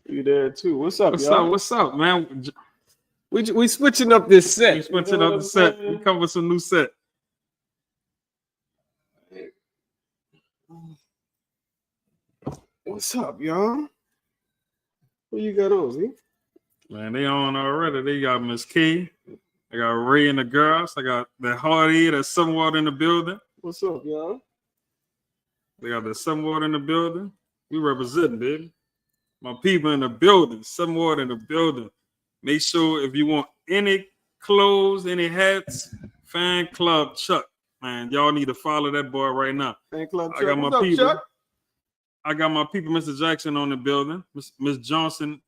You there too? What's up, What's y'all? up? What's up, man? We switching up this set. We switching up the set. We come with some new set. What's up, y'all? What you got on, Z? Man, they on already. They got Miss K. I got Ray and the girls. I got that Hardy that's somewhat in the building. What's up, y'all? They got the somewhat in the building. We representing, baby. My people in the building, somewhat in the building. Make sure if you want any clothes, any hats, Fan Club Chuck, man, y'all need to follow that boy right now. Fan Club Chuck. I got What's my up, people. Chuck? I got my people, Mr. Jackson on the building, Miss Jocin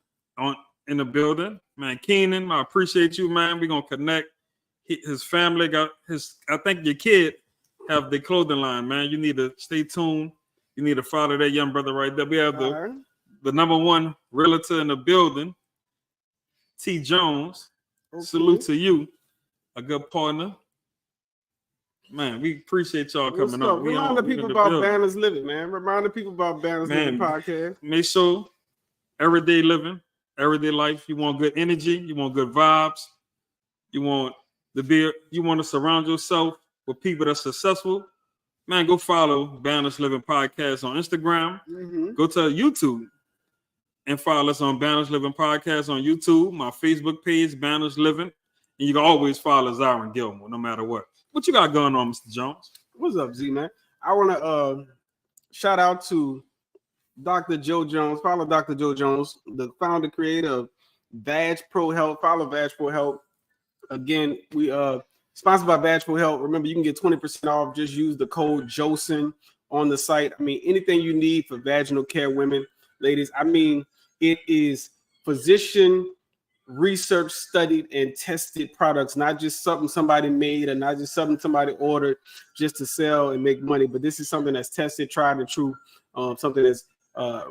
in the building, man. Keenan, I appreciate you, man. We're gonna connect. His family got his. I think your kid have the clothing line, man. You need to stay tuned. You need to follow that young brother right there. We have the number one realtor in the building, T. Jones. Okay. Salute to you, a good partner. Man, we appreciate y'all coming up. Remind the people about Banners Living, man. Remind the people about Banners Living podcast. Make sure everyday living, everyday life. You want good energy. You want good vibes. You want to surround yourself with people that's successful. Man, go follow Banners Living Podcast on Instagram. Mm-hmm. Go to YouTube and follow us on Banners Living Podcast on YouTube. My Facebook page, Banners Living. And you can always follow Zyron Gilmore, no matter what. What you got going on, Mr. Jones? What's up, Z, man? I want to shout out to Dr. Joe Jones. Follow Dr. Joe Jones, the founder, creator of Badge Pro Health. Follow Badge Pro Health. Again, we sponsored by Badge Pro Health. Remember, you can get 20% off. Just use the code Jocin on the site. I mean, anything you need for vaginal care, women, ladies. I mean, it is physician research, studied, and tested products, not just something somebody made or not just something somebody ordered just to sell and make money, but this is something that's tested, tried, and true, something that's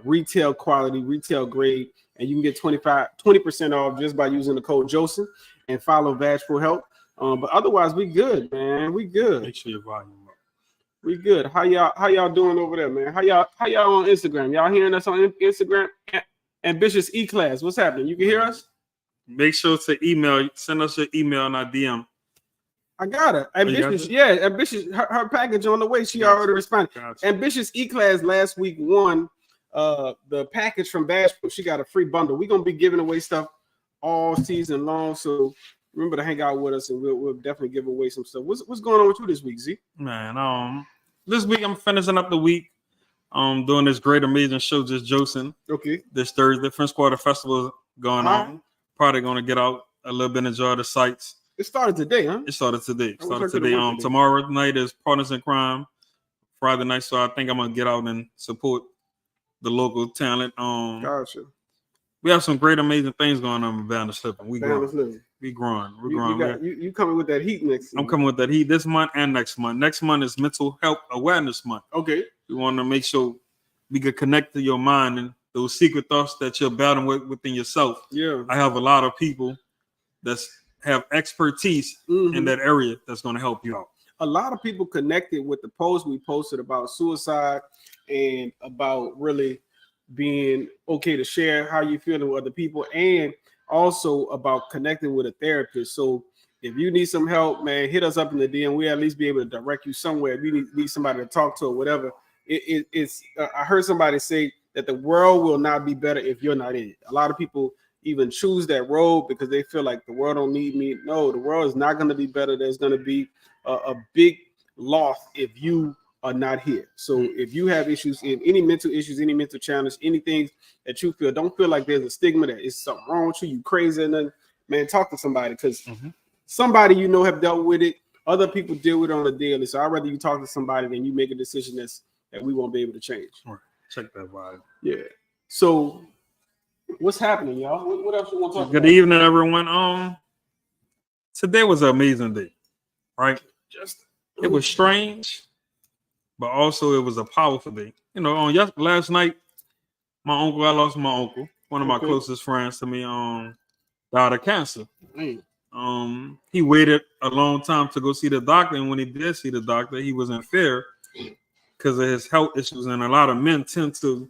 retail quality, retail grade, and you can get 20% off just by using the code Jocin and follow Badge Pro Health. But otherwise, we good, man. We good. Make sure your volume up. We good. How y'all doing over there, man? How y'all on Instagram? Y'all hearing us on Instagram? Ambitious E-Class. What's happening? You can hear us? Make sure to send us your email in our DM. I got her. Ambitious, Ambitious. Her package on the way. She already responded. Gotcha. Ambitious E-Class last week won the package from Bash Pro. She got a free bundle. We're gonna be giving away stuff all season long. So remember to hang out with us, and we'll definitely give away some stuff. What's going on with you this week, Z? Man, this week I'm finishing up the week. Doing this great amazing show, just Jocin. Okay. This Thursday, French Quarter Festival is going on. Probably gonna get out a little bit, enjoy the sights. It started today, huh? It started today. Tomorrow night is Partners in Crime. Friday night, so I think I'm gonna get out and support the local talent. Gotcha. We have some great, amazing things going on with Banners Living. We growing. You coming with that heat next? I'm coming with that heat this month and next month. Next month is Mental Health Awareness Month. Okay. We want to make sure we can connect to your mind and those secret thoughts that you're battling within yourself. Yeah. I have a lot of people that have expertise in that area that's going to help you out. A lot of people connected with the post we posted about suicide and about really being okay to share how you feeling with other people, and also about connecting with a therapist. So if you need some help, man, hit us up in the DM. We'll at least be able to direct you somewhere. If you need somebody to talk to or whatever. It's I heard somebody say that the world will not be better if you're not in it. A lot of people even choose that road because they feel like the world don't need me. No, the world is not going to be better. There's going to be a big loss if you are not here. So if you have issues, in any mental issues, any mental challenge, anything that you feel, don't feel like there's a stigma that is something wrong with you crazy, and then, man, talk to somebody, because somebody you know have dealt with it. Other people deal with it on a daily. So I'd rather you talk to somebody than you make a decision that we won't be able to change. All right. Check that vibe. Yeah. So what's happening, y'all? What else you want to talk about? Good evening, everyone. Today was an amazing day, right? It was strange, but also it was a powerful day. You know, last night, I lost my uncle, one of my closest friends to me, died of cancer. He waited a long time to go see the doctor, and when he did see the doctor, he was in fear because of his health issues, and a lot of men tend to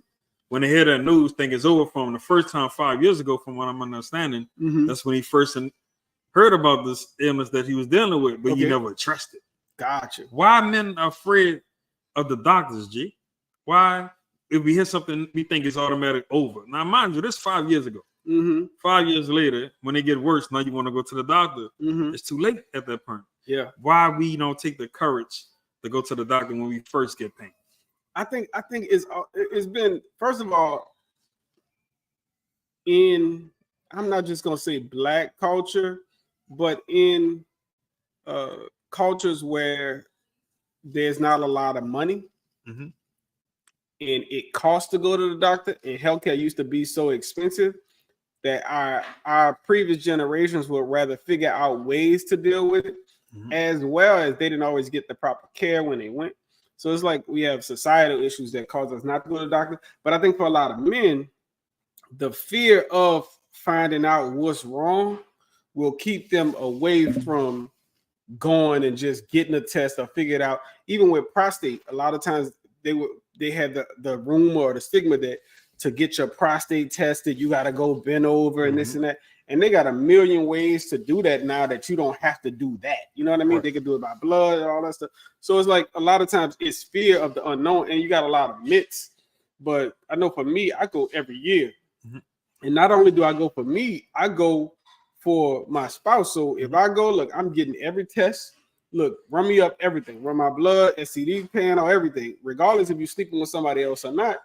when they hear that news, think it's over for him. The first time 5 years ago, from what I'm understanding, that's when he first heard about this illness that he was dealing with, but you never trusted. Gotcha. Why men are afraid of the doctors, G? Why, if we hear something, we think it's automatic over? Now, mind you, this 5 years ago. 5 years later, when they get worse, now you want to go to the doctor. It's too late at that point. Yeah. Why we don't take the courage to go to the doctor when we first get pain? I think it's been, first of all, I'm not just gonna say Black culture, but in cultures where there's not a lot of money and it costs to go to the doctor, and healthcare used to be so expensive that our previous generations would rather figure out ways to deal with it, as well as they didn't always get the proper care when they went. So it's like we have societal issues that cause us not to go to the doctor. But I think for a lot of men, the fear of finding out what's wrong will keep them away from going and just getting a test or figure it out. Even with prostate, a lot of times they had the rumor or the stigma that to get your prostate tested, you got to go bend over and this and that. And they got a million ways to do that now that you don't have to do that. You know what I mean? Right. They can do it by blood and all that stuff. So it's like a lot of times it's fear of the unknown, and you got a lot of myths. But I know for me, I go every year. And not only do I go for me, I go for my spouse. So if I go, look, I'm getting every test. Look, run me up everything. Run my blood, STD panel, everything. Regardless if you're sleeping with somebody else or not.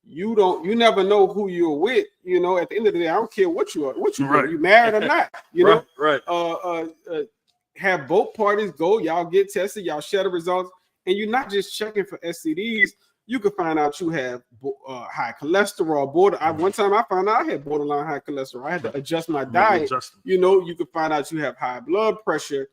You never know who you're with. You know, at the end of the day, I don't care what you are, right. You married or not. You know, right. Have both parties go. Y'all get tested. Y'all share the results, and you're not just checking for STDs. You can find out you have high cholesterol. One time I found out I had borderline high cholesterol. I had to adjust my diet. You know, you can find out you have high blood pressure.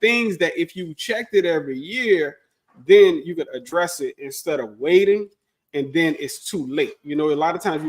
Things that if you checked it every year, then you could address it instead of waiting. And then it's too late. You know, a lot of times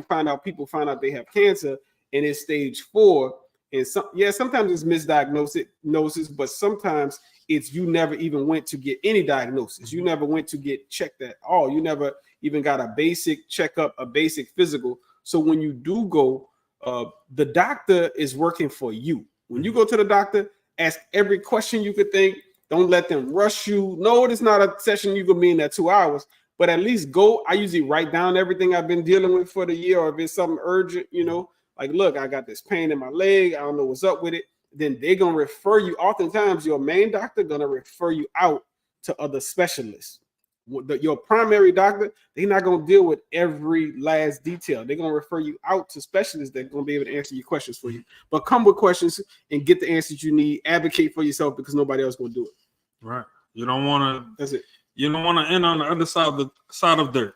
people find out they have cancer and it's stage 4. And sometimes it's misdiagnosis, but sometimes it's you never even went to get any diagnosis. You never went to get checked at all. You never even got a basic checkup, a basic physical. So when you do go, the doctor is working for you. When you go to the doctor, ask every question you could think. Don't let them rush you. No, it's not a session you could be in that 2 hours. But at least go. I usually write down everything I've been dealing with for the year, or if it's something urgent, you know, like, look, I got this pain in my leg. I don't know what's up with it. Then they're going to refer you. Oftentimes, your main doctor going to refer you out to other specialists. Your primary doctor, they're not going to deal with every last detail. They're going to refer you out to specialists that are going to be able to answer your questions for you. But come with questions and get the answers you need. Advocate for yourself because nobody else going to do it. Right. You don't want to. That's it. You don't want to end on the other side of dirt.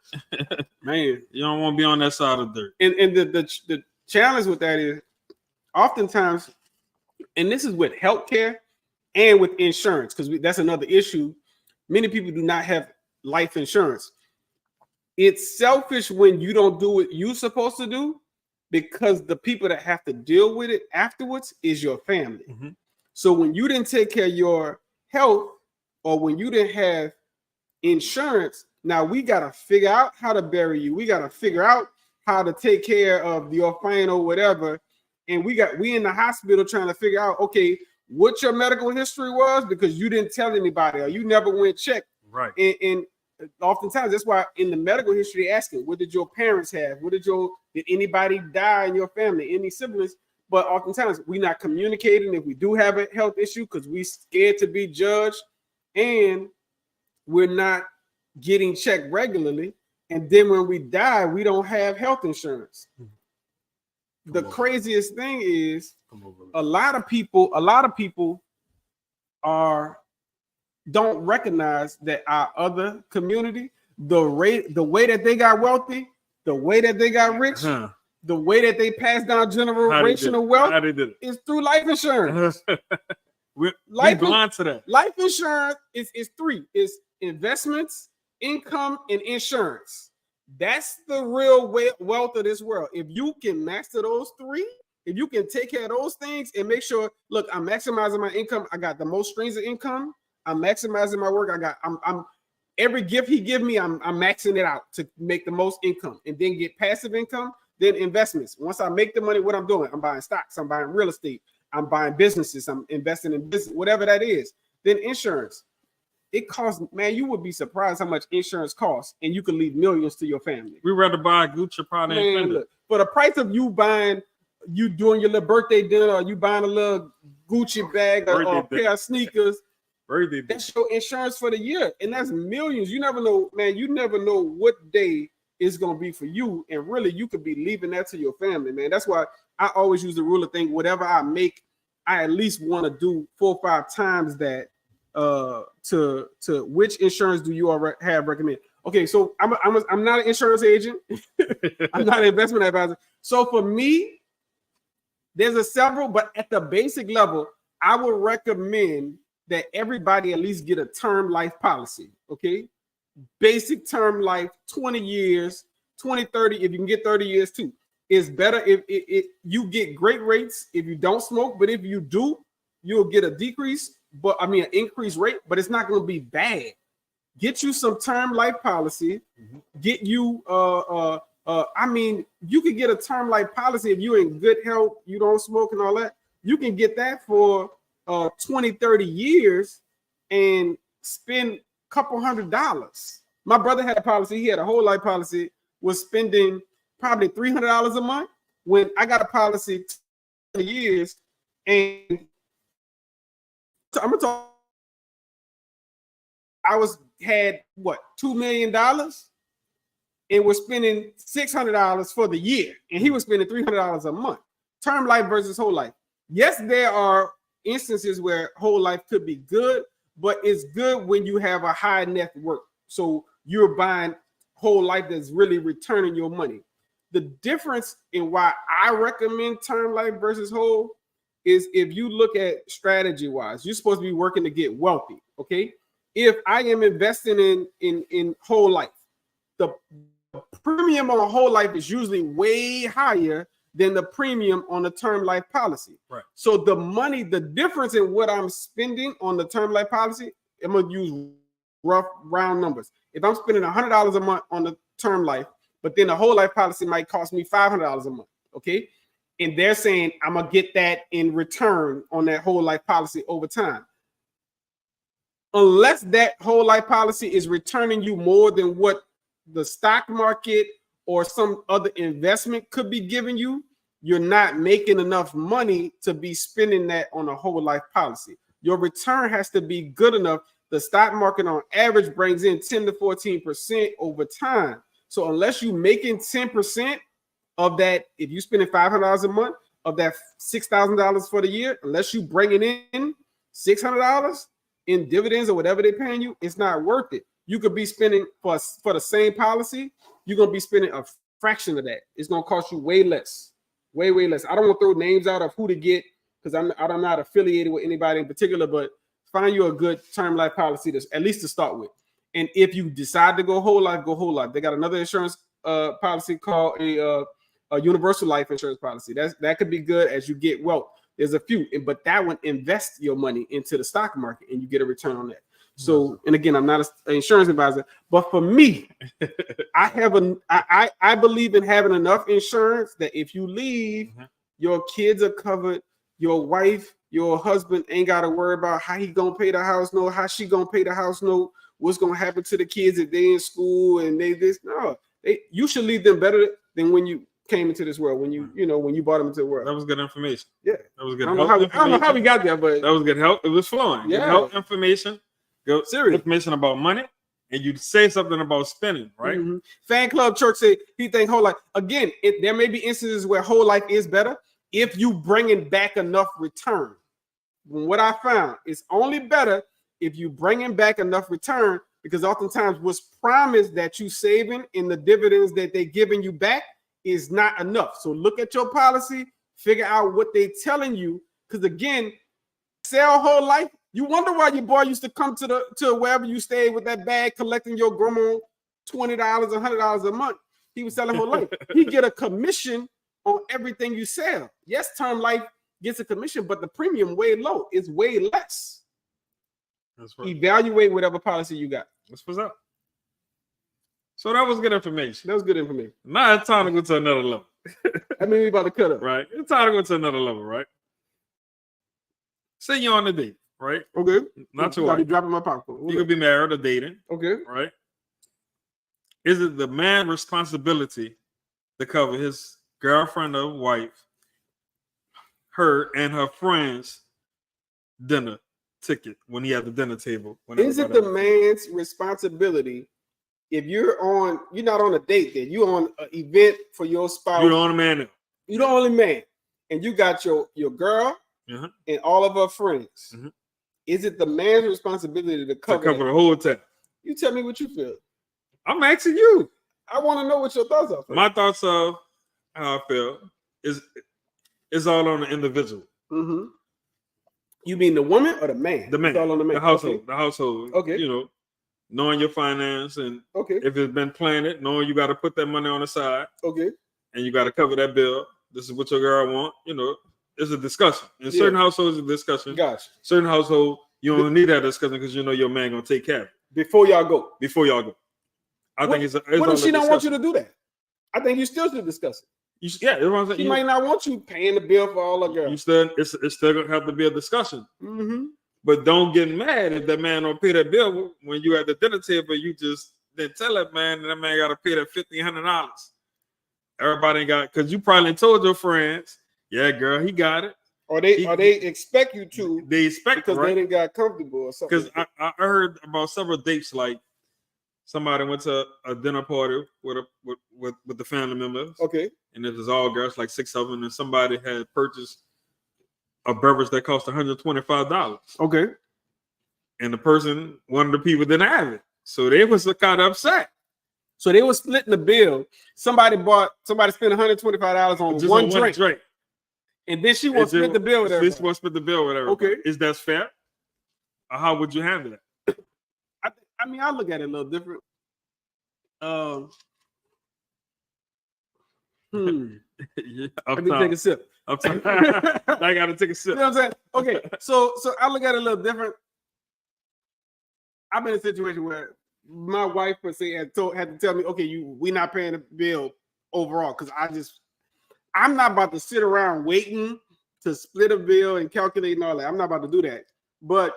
Man, you don't want to be on that side of dirt. And the challenge with that is oftentimes, and this is with healthcare and with insurance, because that's another issue. Many people do not have life insurance. It's selfish when you don't do what you're supposed to do, because the people that have to deal with it afterwards is your family. So when you didn't take care of your health, or when you didn't have insurance, now we got to figure out how to bury you. We got to figure out how to take care of your final whatever. And we in the hospital trying to figure out, okay, what your medical history was, because you didn't tell anybody or you never went check. Right. And oftentimes that's why in the medical history asking, what did your parents have? Did anybody die in your family? Any siblings? But oftentimes we're not communicating if we do have a health issue because we scared to be judged, and we're not getting checked regularly. And then when we die, we don't have health insurance. The craziest thing is a lot of people don't recognize that our other community, the way that they got wealthy, the way that they got rich, the way that they passed down generational wealth is through life insurance. We blind to that. Life insurance is 3. It's investments, income, and insurance. That's the real wealth of this world. If you can master those 3, if you can take care of those things and make sure, look, I'm maximizing my income. I got the most streams of income. I'm maximizing my work. I'm every gift he give me, I'm maxing it out to make the most income, and then get passive income, then investments. Once I make the money, what I'm doing, I'm buying stocks, I'm buying real estate, I'm buying businesses, I'm investing in business, whatever that is. Then insurance. It costs, man, you would be surprised how much insurance costs, and you can leave millions to your family. We rather buy a Gucci product. Man, look, for the price of you buying, you doing your little birthday dinner, or you buying a little Gucci bag or a pair of sneakers, that's your insurance for the year, and that's millions. You never know, man. You never know what day is gonna be for you, and really, you could be leaving that to your family, man. That's why I always use the rule of thing: whatever I make, I at least want to do 4 or 5 times that. To which insurance do you all have recommend? Okay, so I'm not an insurance agent. I'm not an investment advisor. So for me, there's a several, but at the basic level, I would recommend that everybody at least get a term life policy. Okay, basic term life, 20 years, 20, 30. If you can get 30 years too, it's better if you get great rates if you don't smoke, but if you do, you'll get a decrease. But I mean, an increased rate, but it's not going to be bad. Get you some term life policy. Get you, I mean, you can get a term life policy if you're in good health, you don't smoke and all that. You can get that for 20, 30 years and spend a couple $100. My brother had a policy. He had a whole life policy, was spending probably $300 a month. When I got a policy 20 years, and I'm gonna talk. I had what, $2 million and was spending $600 for the year, and he was spending $300 a month. Term life versus whole life. Yes, there are instances where whole life could be good, but it's good when you have a high net worth. So you're buying whole life that's really returning your money. The difference in why I recommend term life versus whole is if you look at strategy wise, you're supposed to be working to get wealthy. Okay. If I am investing in whole life, the premium on a whole life is usually way higher than the premium on the term life policy. Right. So the money, the difference in what I'm spending on the term life policy, I'm gonna use rough round numbers. If I'm spending $100 a month on the term life, but then the whole life policy might cost me $500 a month. Okay. And they're saying I'm gonna get that in return on that whole life policy over time. Unless that whole life policy is returning you more than what the stock market or some other investment could be giving you, you're not making enough money to be spending that on a whole life policy. Your return has to be good enough. The stock market on average brings in 10 to 14% over time. So unless you're making 10% of that, if you're spending $500 a month of that $6,000 for the year, unless you bringing in $600 in dividends or whatever they're paying you, it's not worth it. You could be spending for the same policy, you're gonna be spending a fraction of that. It's gonna cost you way less, way less. I don't want to throw names out of who to get because I'm not affiliated with anybody in particular, but find you a good term life policy to at least to start with. And if you decide to go whole life, go whole life. They got another insurance policy called a universal life insurance policy. That could be good as you get wealth. There's a few, but that one invests your money into the stock market and you get a return on that. So, and again, I'm not an insurance advisor, but for me, I believe in having enough insurance that if you leave, your kids are covered, your wife, your husband ain't got to worry about how he gonna pay the house note, how she gonna pay the house note, what's gonna happen to the kids if they in school and they this. No, you should leave them better than when you came into this world, when you brought them into the world. That was good information. Yeah, that was good. I don't know how we got there, but that was good help. It was flowing. Yeah, good help information. Good serious information about money, and you say something about spending, right? Fan Club Church said he think whole life. Again, there may be instances where whole life is better if you bringing back enough return. What I found is only better if you bringing back enough return, because oftentimes what's promised that you saving in the dividends that they're giving you back is not enough. So look at your policy, figure out what they're telling you, because again, sell whole life. You wonder why your boy used to come to wherever you stayed with that bag, collecting your grandma $20, $100 a month. He was selling whole life. He get a commission on everything you sell. Yes, term life gets a commission, but the premium way low. It's way less. That's right. Evaluate whatever policy you got. That's what's up. So that was good information. That was good information. Now it's time to go to another level. I mean, we about to cut up. Right. It's time to go to another level, right? Say you're on a date, right? Okay. Not you your got me wife. dropping my popcorn. You could be married or dating, Okay. right? Is it the man's responsibility to cover his girlfriend or wife, her and her friends' dinner ticket when he at the dinner table? Is it the man's responsibility if you're not on a date then, you're on an event for your spouse? You're the only man now. You're the only man. And you got your girl and all of her friends. Mhm. Is it the man's responsibility to cover the whole time? You tell me what you feel. I'm asking you. I want to know what your thoughts are. My thoughts of how I feel is all on the individual. Mm-hmm. You mean the woman or the man? The man. It's all on the man. The household. Okay. The household. Okay. You know, knowing your finance and okay. if it's been planned, knowing you got to put that money on the side. Okay. And you got to cover that bill. This is what your girl want. You know, it's a discussion. In certain households, it's a discussion. Gotcha. Certain household, you don't need that discussion because you know your man gonna take care of it. Before y'all go. I think it's what if she don't want you to do that? I think you still should discuss it. That's what I'm saying. She might not want you paying the bill for all the girls. It's still gonna have to be a discussion. Mm-hmm. But don't get mad if that man don't pay that bill when you at the dinner table. You just didn't tell that man got to pay that $1,500. Everybody ain't got because you probably told your friends, yeah, girl, he got it. Or they expect you to. They expect because they didn't got comfortable or something. Because I heard about several dates like somebody went to a dinner party with the family members. Okay. And it was all girls, like 6 of them, and somebody had purchased a beverage that cost $125. Okay. And one of the people didn't have it. So they was kind of upset. So they were splitting the bill. Somebody spent $125 on one drink. And then she wants to split the bill with her. She wants to split the bill with her. Okay. Is that fair? Or how would you handle that? I mean, I look at it a little different. Let me take a sip. I gotta take a sip. You know what I'm saying? Okay, so I look at it a little different. I'm in a situation where my wife per se had to tell me, okay, we not paying the bill overall because I'm not about to sit around waiting to split a bill and calculate and all that. I'm not about to do that. But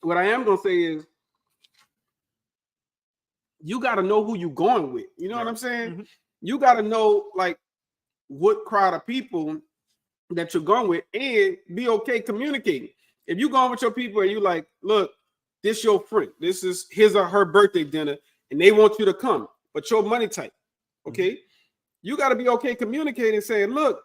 what I am gonna say is, you got to know who you going with. You know what I'm saying? Mm-hmm. You got to know like what crowd of people that you're going with and be okay communicating. If you going with your people and you like, look, this your friend. This is his or her birthday dinner and they want you to come, but your money tight. Okay. Mm-hmm. You got to be okay communicating, saying, look,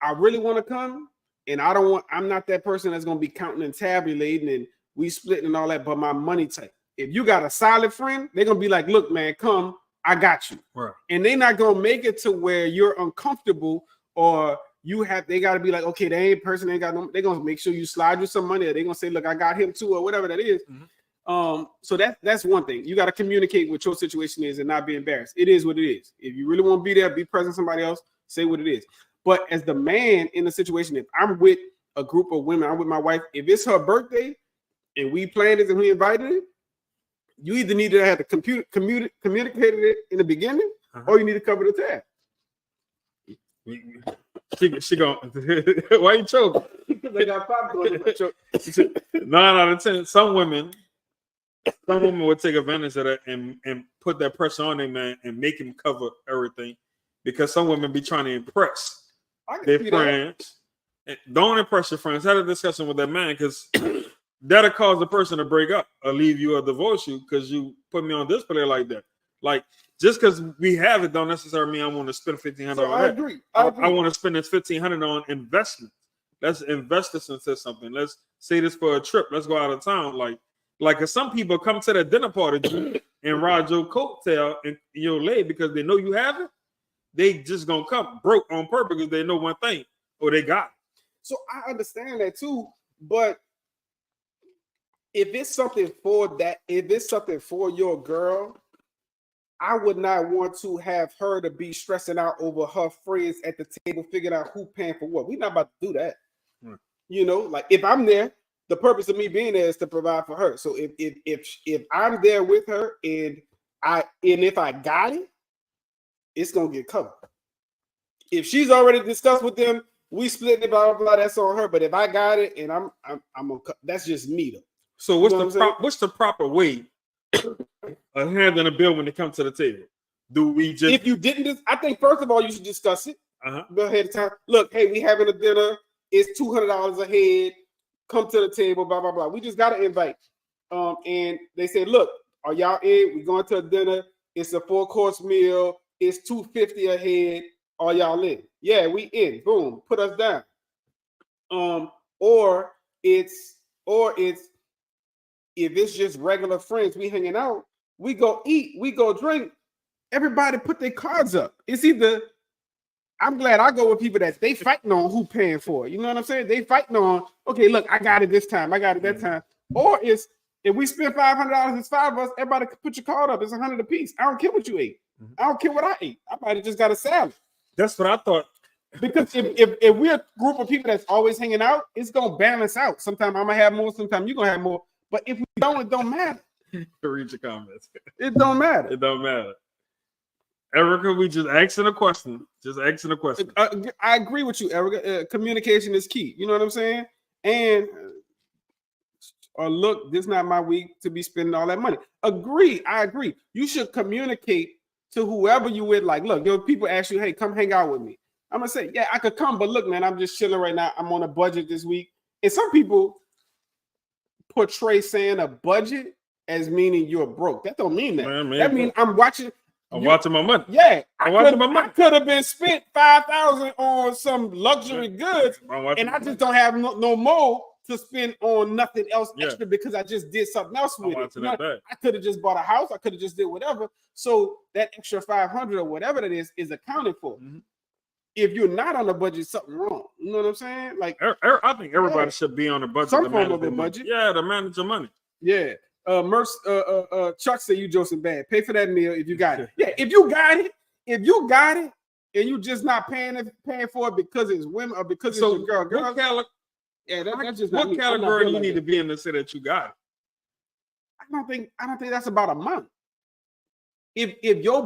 I really want to come and I'm not that person that's going to be counting and tabulating and we splitting and all that, but my money tight. If you got a solid friend, they're gonna be like, look, man, come, I got you. Right. And they're not gonna make it to where you're uncomfortable or they gotta be like, okay, they ain't person ain't got no, they're gonna make sure you slide you some money, or they're gonna say, look, I got him too, or whatever that is. Mm-hmm. So that's one thing. You gotta communicate what your situation is and not be embarrassed. It is what it is. If you really want to be there, be present somebody else, say what it is. But as the man in the situation, if I'm with a group of women, I'm with my wife, if it's her birthday and we planned it and we invited it, you either need to have to communicate it in the beginning, or you need to cover the tab. She go. Why you choking? Because I got popcorn. 9 out of 10. Some women would take advantage of that and put that pressure on their man and make him cover everything, because some women be trying to impress their friends. Don't impress your friends. Have a discussion with that man, because that'll cause the person to break up or leave you or divorce you because you put me on display like that. Like, just because we have it don't necessarily mean I want to spend $1,500 on I that. agree. I want to spend this $1,500 on investment. Let's invest this into something. Let's say this for a trip. Let's go out of town. Like if some people come to that dinner party and ride your coattail and you're late because they know you have it, they just gonna come broke on purpose because they know one thing, or they got it. So I understand that too, but if it's something for your girl, I would not want to have her to be stressing out over her friends at the table, figuring out who paying for what. We're not about to do that. You know, like if I'm there, the purpose of me being there is to provide for her. So if I'm there with her and if I got it, it's gonna get covered. If she's already discussed with them, we split it, blah blah blah. That's on her. But if I got it, and I'm gonna, that's just me though. So what's the proper way of handling a bill when it comes to the table? Do we just? If you didn't, I think first of all you should discuss it. Go ahead of time. Look, hey, we having a dinner. It's $200 a head. Come to the table. Blah blah blah. We just gotta invite. And they say, look, are y'all in? We going to a dinner. It's a 4-course meal. It's $250 a head. Are y'all in? Yeah, we in. Boom. Put us down. Or it's if it's just regular friends, we hanging out, we go eat, we go drink. Everybody put their cards up. It's either I'm glad I go with people that they fighting on who paying for it. You know what I'm saying? They fighting on, okay, look, I got it this time, I got it that time. Or it's if we spend $500, it's 5 of us, everybody put your card up. It's 100 a piece. I don't care what you ate. I don't care what I ate. I might have just got a salad. That's what I thought. Because if we're a group of people that's always hanging out, it's gonna balance out. Sometimes I'm gonna have more, sometimes you're gonna have more. But if we don't, it don't matter. Read your comments. It don't matter. It don't matter. Erica, we just asking a question. Just asking a question. I agree with you, Erica. Communication is key. You know what I'm saying? And look, this is not my week to be spending all that money. Agree. I agree. You should communicate to whoever you with. Like, look, your people ask you, hey, come hang out with me. I'm gonna say, yeah, I could come, but look, man, I'm just chilling right now. I'm on a budget this week. And some people portray saying a budget as meaning you're broke. That don't mean that. Man, that means I'm watching. I'm watching my money. Yeah, I could have been spent $5,000 on some luxury goods, and I just don't have no more to spend on nothing else extra because I just did something else with it. You know, I could have just bought a house. I could have just did whatever. So that extra 500 or whatever that is accounted for. Mm-hmm. If you're not on a budget, something wrong. You know what I'm saying? Like, I think everybody should be on a budget. Some form of a budget. Yeah, to manage your money. Yeah. Chuck said you Jocin bad. Pay for that meal if you got it. Yeah, if you got it, and you just not paying for it because it's women or because it's your girl. That's just what category do you need to be in to say that you got it? I don't think that's about a month. If in your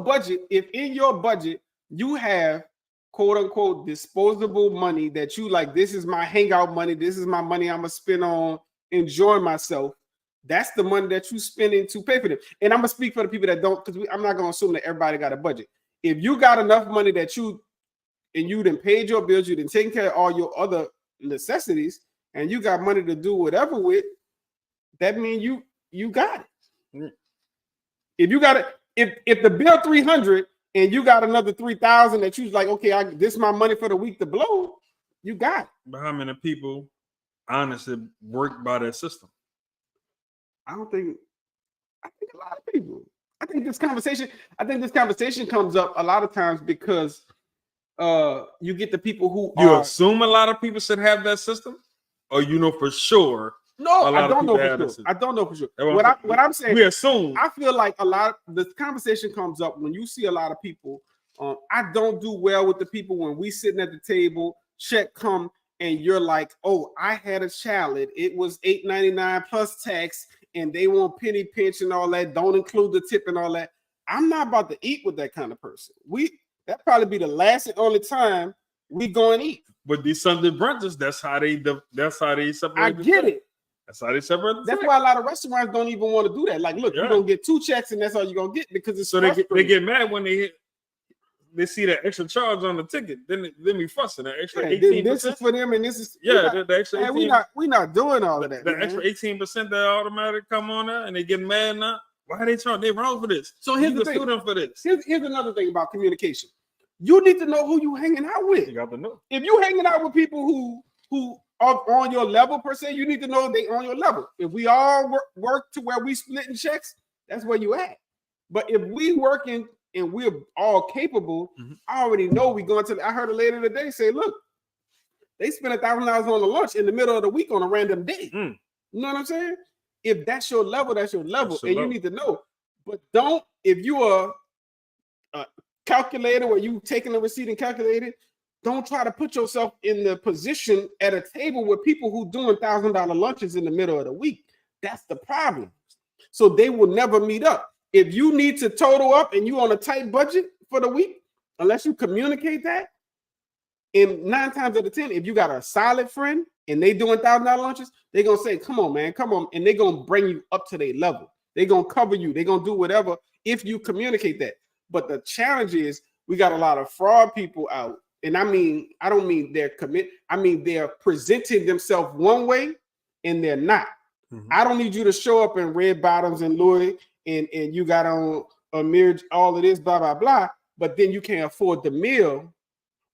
budget you have quote unquote disposable money that you like, this is my hangout money, this is my money I'm gonna spend on enjoying myself. That's the money that you spending to pay for them. And I'm gonna speak for the people that don't, because I'm not gonna assume that everybody got a budget. If you got enough money that you done paid your bills, you done taken care of all your other necessities, and you got money to do whatever with, that means you got it. Mm. If you got it, if the bill 300 and you got another 3,000 that you was like, okay, this is my money for the week to blow, you got it. But how many people honestly work by that system? I think a lot of people. I think this conversation comes up a lot of times because you get the people who assume a lot of people should have that system, or you know for sure. No, I don't know for sure. I don't know for sure. What I'm saying, we assume. I feel like a lot of the conversation comes up when you see a lot of people. I don't do well with the people when we sitting at the table, check come, and you're like, oh, I had a salad. It was $8.99 plus tax, and they want penny pinch and all that. Don't include the tip and all that. I'm not about to eat with that kind of person. That probably be the last and only time we go and eat. But these Sunday brunches, that's how they separate. I get it. That's how they separate. That's why a lot of restaurants don't even want to do that. Like, look, you're gonna get 2 checks, and that's all you're gonna get because it's so they get mad when they see that extra charge on the ticket. Then we fussing that extra 18%. This is for them, and this is the extra. Man, we not doing all of that. The extra 18% that automatic come on there, and they get mad now. Why are they charging? They wrong for this. So here's the thing. For this. Here's another thing about communication. You need to know who you hanging out with. You got to know. If you hanging out with people who are on your level per se, you need to know they on your level. If we all work to where we splitting checks, that's where you at. But if we working and we're all capable, I already know we going to. I heard a lady today say, look, they spent $1,000 on a lunch in the middle of the week on a random day. You know what I'm saying? If that's your level, that's your level, you need to know. But don't, if you are a calculator where you taking the receipt and calculating, don't try to put yourself in the position at a table with people who doing $1,000 lunches in the middle of the week. That's the problem. So they will never meet up. if you need to total up and you on a tight budget for the week, unless you communicate that, and 9 times out of 10, if you got a solid friend and they doing $1,000 lunches, they're gonna say, come on, man, come on, and they're gonna bring you up to their level. They're gonna cover you, they're gonna do whatever if you communicate that. But the challenge is we got a lot of fraud people out. And I don't mean they're I mean they're presenting themselves one way and they're not. I don't need you to show up in red bottoms and Louis and you got on a mirror, all of this, blah, blah, blah, but then you can't afford the meal.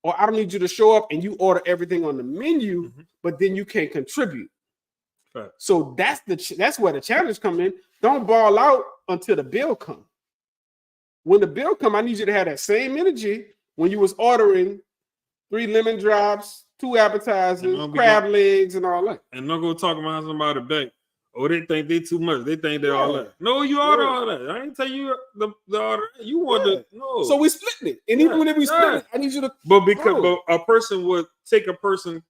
Or I don't need you to show up and you order everything on the menu, but then you can't contribute. Right. So that's where the challenge come in. Don't ball out until the bill come. When the bill come, I need you to have that same energy when you was ordering 3 lemon drops, 2 appetizers, crab legs, and all that. And don't go talking about somebody back. Oh, they think they too much. They think they're all that. No, you order all that. I ain't tell you the order. You want to no. So we split it. And even when we split it, I need you to. But because a person would take a person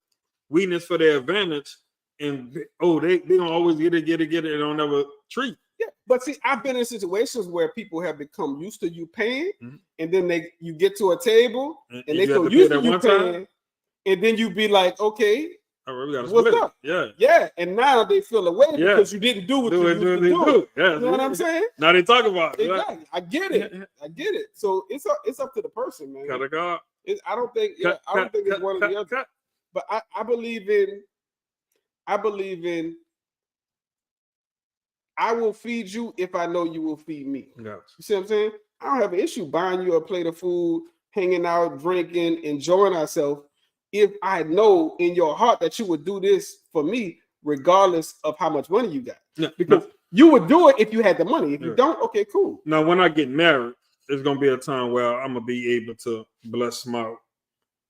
weakness for their advantage, and they gonna always get it, and don't ever treat. Yeah, but see, I've been in situations where people have become used to you paying, and then you get to a table and they so used to you paying, and then you be like, okay. Right, we gotta what's split up? It. Yeah, and now they feel away because you didn't do what you used to do. Yeah, you know what I'm saying? Now they talk about it. Exactly. I get it. So it's up to the person, man. I don't think it's one or the other. But I believe in I will feed you if I know you will feed me. Gotcha. You see what I'm saying? I don't have an issue buying you a plate of food, hanging out, drinking, enjoying ourselves. If I know in your heart that you would do this for me, regardless of how much money you got. Because you would do it if you had the money. If you don't, okay, cool. Now, when I get married, there's going to be a time where I'm going to be able to bless my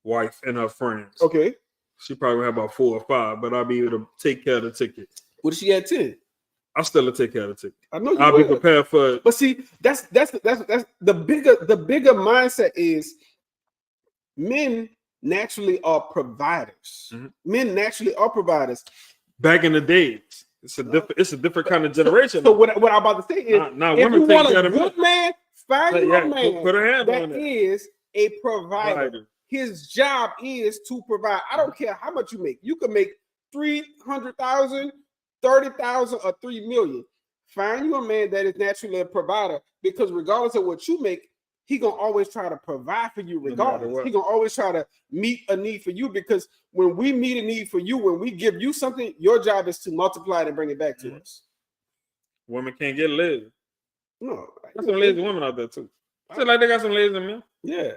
wife and her friends. Okay. She probably have about 4 or 5, but I'll be able to take care of the ticket. What if she had 10? I'll still take care of the ticket. I know you I'll would. be prepared for it. But see, that's the bigger mindset is men naturally are providers. Men naturally are providers. Back in the days, it's a different kind of generation. So what I'm about to say is, now if women you take want care a of good man, find you a man put a hand on that is a provider. His job is to provide. I don't care how much you make. You can make 300,000, 30,000, or 3 million. Find you a man that is naturally a provider, because regardless of what you make, he gonna always try to provide for you regardless. He gonna always try to meet a need for you, because when we meet a need for you, when we give you something, your job is to multiply it and bring it back to us. Women can't get lazy. No. There's some lazy women out there too. I feel like they got some lazy men. Yeah.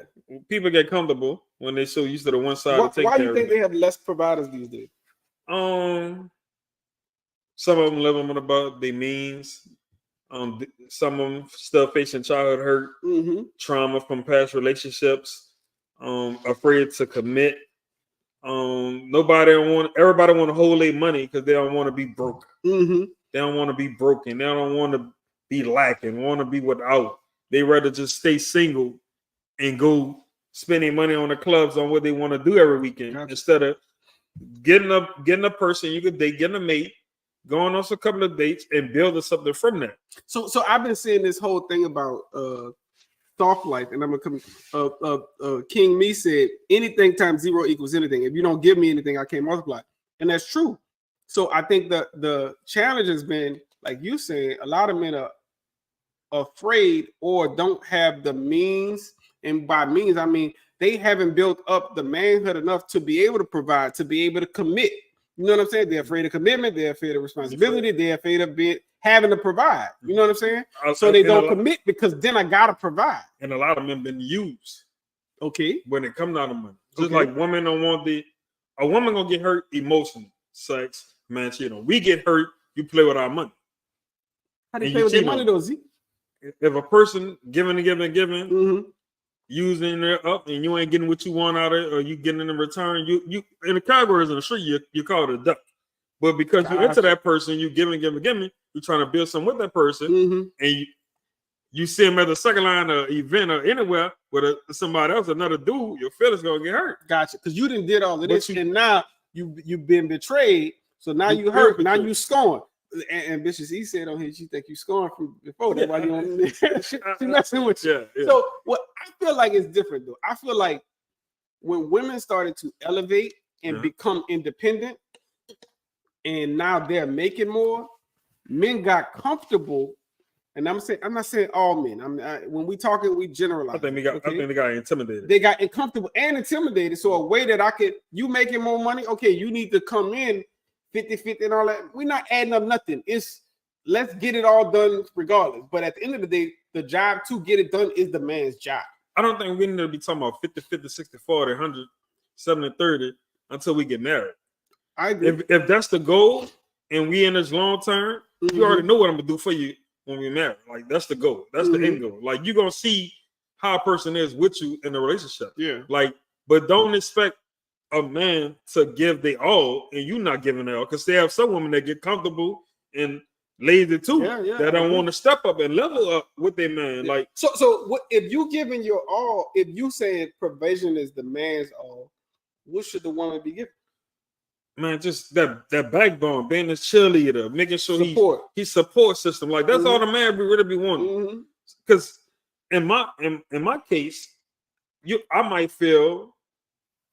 People get comfortable when they're so used to the one side. Why do you think they have less providers these days? Some of them living about their means. Some of them still facing childhood hurt, trauma from past relationships, afraid to commit. Everybody want to hold their money because they don't want to be broke. They don't want to be broken. They don't want to be lacking, want to be without. They rather just stay single and go spend their money on the clubs on what they want to do every weekend, instead of getting a person you could date, getting a mate, going on a couple of dates and building something from that. So I've been seeing this whole thing about soft life, and I'm gonna come. King Me said anything times 0 equals anything. If you don't give me anything, I can't multiply, and that's true. So I think the challenge has been, like you said, a lot of men are afraid or don't have the means, and by means I mean they haven't built up the manhood enough to be able to provide, to be able to commit. You know what I'm saying? They're afraid of commitment. They're afraid of responsibility. They're afraid of having to provide. You know what I'm saying? So they don't commit because then I gotta provide. And a lot of men been used. Okay. When it comes down to money, just like women don't want a woman gonna get hurt emotionally. Sex, man, we get hurt. You play with our money. How do you play with their money, though, Z? If a person giving, using it up, and you ain't getting what you want out of it, or you getting in return, you in the categories in the street, you call it a duck. But because you're into that person, you giving, you're trying to build something with that person, and you see him at the second line or event or anywhere with somebody else, another dude, your feelings gonna get hurt. Gotcha, because you didn't did all of this, and now you've been betrayed. So now you hurt. Now you scorn. Ambitious E said on here, she think you scoring from before. That's why you on she messing with you. Yeah. So what I feel like is different though. I feel like when women started to elevate and become independent, and now they're making more, men got comfortable. And I'm not saying all men. When we talking, we generalize. I think they got intimidated. They got uncomfortable and intimidated. So a way that you making more money, okay, you need to come in 50-50 and all that. We're not adding up nothing. It's let's get it all done regardless. But at the end of the day, the job to get it done is the man's job. I don't think we need to be talking about 50-50, 60-40, 100, 70-30 until we get married. I agree. If that's the goal and we in this long term, you already know what I'm gonna do for you when we marry. Like that's the goal. That's the end goal. Like you're gonna see how a person is with you in the relationship. Yeah. Like, but don't expect a man to give their all and you not giving it all, because they have some women that get comfortable and lazy too, that don't want to step up and level up with their man. Like so what if you giving your all, if you saying provision is the man's all, what should the woman be giving? Man, just that backbone, being a cheerleader, making sure he support system. Like that's all the man really be wanting. Because in my case, I might feel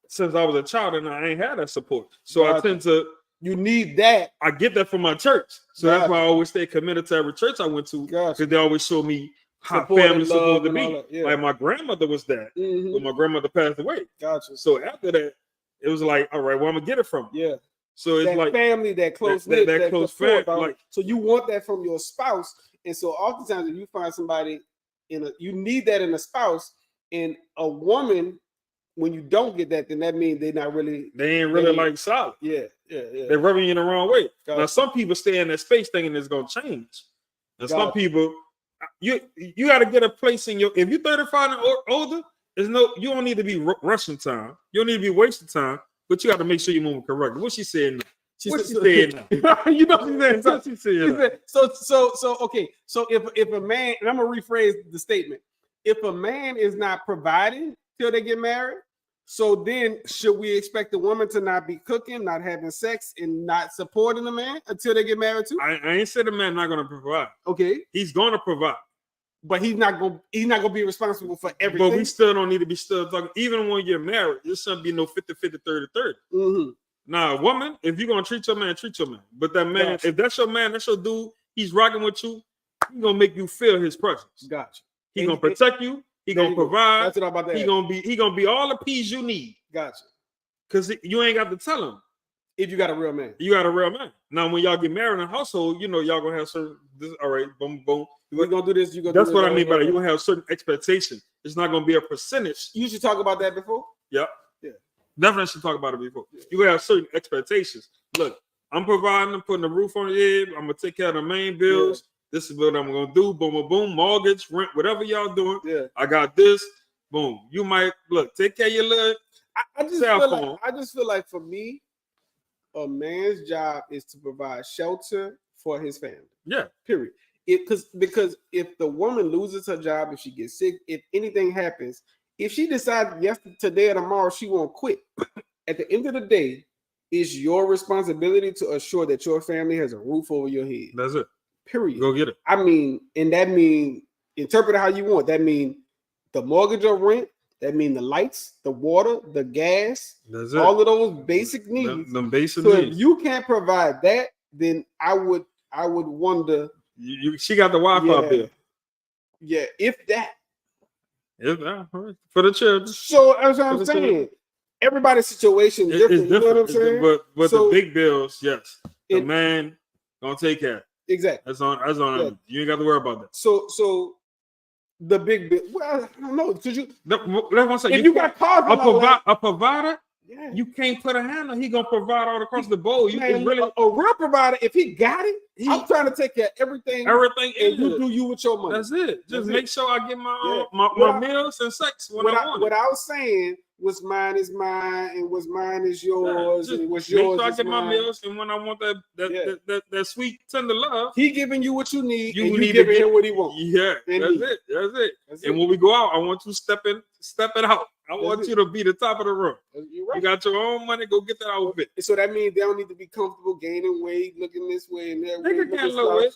since I was a child and I ain't had that support. So I tend to need that. I get that from my church. So that's why I always stay committed to every church I went to. Because they always show me how family's supposed to be. Like my grandmother was that, but my grandmother passed away. Gotcha. So after that, it was like, all right, well, I'm gonna get it from you. Yeah. So it's that like family, that close knit, that close family. Like, so you want that from your spouse, and so oftentimes if you find somebody you need that in a spouse, and a woman, when you don't get that, then that means they ain't really like solid. Yeah. They're rubbing you in the wrong way. Now some people stay in that space thinking it's gonna change, and some people you got to get a place in your. If you're 35 and older, you don't need to be rushing time. You don't need to be wasting time, but you got to make sure you're moving correctly. What she said now? What she said now? You know what she said. So okay. So if a man, and I'm gonna rephrase the statement, if a man is not providing till they get married, so then should we expect the woman to not be cooking, not having sex, and not supporting the man until they get married too? I ain't said the man not gonna provide. Okay, he's gonna provide. But he's not gonna be responsible for everything. But we still don't need to be still talking. Even when you're married, there shouldn't be no 50-50, 30-30. Now, a woman, if you're gonna treat your man, treat your man. But that man, if that's your man, that's your dude, he's rocking with you, he's gonna make you feel his presence. Gotcha. He's gonna protect you, he gonna provide. That's what I'm about to he gonna be all the peas you need. Gotcha. Because you ain't got to tell him. If you got a real man. You got a real man. Now, when y'all get married in a household, you know y'all gonna have certain all right, boom, boom. We're gonna do this. You gonna. That's what I mean by that. You're gonna have certain expectations. It's not gonna be a percentage. You should talk about that before. Yep. Yeah. Definitely should talk about it before. Yeah. You gonna have certain expectations. Look, I'm providing, I'm putting the roof on your head. I'm gonna take care of the main bills. Yeah. This is what I'm gonna do. Boom, boom, boom. Mortgage, rent, whatever y'all doing. Yeah. I got this. Boom. You might take care of your little. I just feel like for me, a man's job is to provide shelter for his family. Yeah. Period. Because if the woman loses her job, if she gets sick, if anything happens, if she decides today or tomorrow she won't quit, at the end of the day, it's your responsibility to assure that your family has a roof over your head. That's it. Period. Go get it. I mean, and that means interpret it how you want. That means the mortgage or rent. That means the lights, the water, the gas. That's it. All of those basic needs. Them basic needs. If you can't provide that, then I would wonder. She got the Wi-Fi bill. Yeah, if that. For the children. So that's what I'm saying. Everybody's situation is different. You know what I'm saying? But the big bills, yes. The man gonna take care. Exactly. That's on. You ain't got to worry about that. So the big bill. Well, I don't know. Because that's what I'm saying. If you got cars, a provider. Yeah. You can't put a hand on. He gonna provide all across the board. You can really a real provider. If he got it, I'm trying to take care of everything. Everything, and you do you with your money. That's it. Just make sure I get my meals and sex when I want it. What I was saying, what's mine is mine, and what's mine is yours, and what's yours. Make sure I get mine. my meals, and when I want that sweet tender love, he giving you what you need, and you giving him what he wants. Yeah, that's it. And when we go out, I want you stepping out. I want you to be the top of the room. You're right. You got your own money, go get that outfit. So that means they don't need to be comfortable gaining weight, looking this way and that way. They can gain a little weight.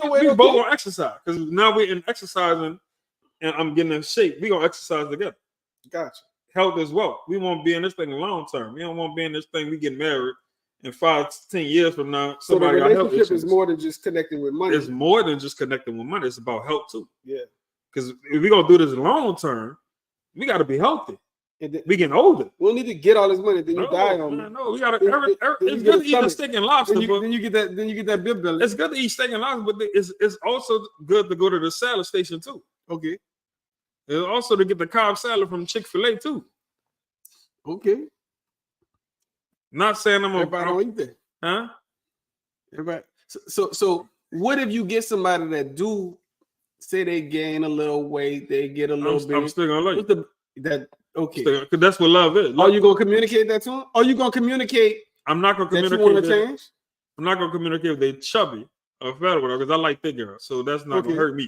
We We both gonna exercise because now we're in exercising and I'm getting in shape. We gonna exercise together. Gotcha. Health as well. We won't be in this thing long term. We don't want to be in this thing. We get married, and 5 to 10 years from now, So the somebody got health relationship issues. is more than just connecting with money. It's more than just connecting with money. It's about health too. Yeah. Because if we're gonna do this long term, we got to be healthy. We getting older. We don't need to get all this money, then you die on me. No, we gotta. It's good to eat a steak and lobster, then you get that bib belly. It's good to eat steak and lobster, but it's also good to go to the salad station too. Okay. It's also to get the Cobb salad from Chick-fil-A too. Okay. Not saying I'm Everybody don't eat that. Huh? Everybody. So what if you get somebody that do say they gain a little weight, they get a little bit? I'm still gonna like okay. Because that's what love is. Are you gonna communicate that to them? Are you gonna communicate? I'm not gonna communicate. That you want to change? I'm not gonna communicate if they chubby or fat or whatever because I like thick girls, so that's not gonna hurt me.